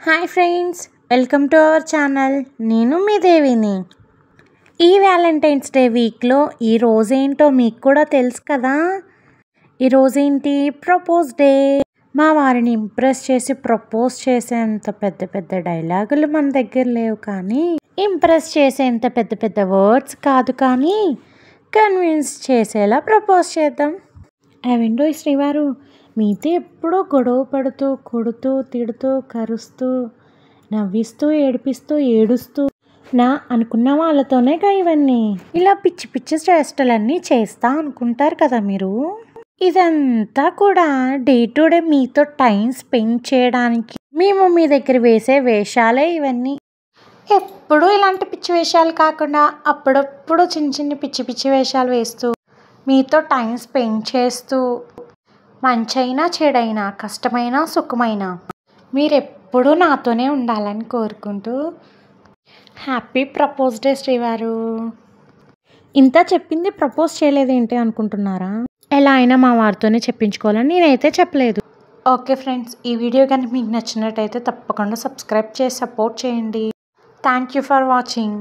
Hi friends, welcome to our channel. నేను మీ దేవిని. ఈ వ్యాలంటైన్స్ డే వీక్లో ఈ రోజేంటో మీకు కూడా తెలుసు కదా. ఈరోజేంటి? Propose day. మా వారిని ఇంప్రెస్ చేసి ప్రపోజ్ చేసేంత పెద్ద పెద్ద డైలాగులు మన దగ్గర లేవు, కానీ ఇంప్రెస్ చేసేంత పెద్ద పెద్ద వర్డ్స్ కాదు, కానీ కన్విన్స్ చేసేలా ప్రపోజ్ చేద్దాం. అవేంటో శ్రీవారు, మీతో ఎప్పుడూ గొడవ పడుతూ, కొడుతూ, తిడుతూ, కరుస్తూ, నవ్విస్తూ, ఏడుస్తూ నా అనుకున్న వాళ్ళతోనేగా ఇవన్నీ. ఇలా పిచ్చి పిచ్చి చేష్టలన్నీ చేస్తా అనుకుంటారు కదా మీరు. ఇదంతా కూడా డే టు డే మీతో టైం స్పెండ్ చేయడానికి మేము మీ దగ్గర వేసే వేషాలే ఇవన్నీ. ఎప్పుడూ ఇలాంటి పిచ్చి వేషాలు కాకుండా అప్పుడప్పుడు చిన్న పిచ్చి పిచ్చి వేషాలు వేస్తూ మీతో టైం స్పెండ్ చేస్తూ, మంచైనా చెడైనా, కష్టమైనా సుఖమైనా మీరెప్పుడూ నాతోనే ఉండాలని కోరుకుంటూ హ్యాపీ ప్రపోజ్ డే శ్రీవారు. ఇంత చెప్పింది ప్రపోజ్ చేయలేదేంటి అనుకుంటున్నారా? ఎలా అయినా మా వారితోనే చెప్పించుకోవాలని నేనైతే చెప్పలేదు. ఓకే ఫ్రెండ్స్, ఈ వీడియో కనుక మీకు నచ్చినట్టయితే తప్పకుండా సబ్స్క్రైబ్ చేసి సపోర్ట్ చేయండి. Thank you for watching.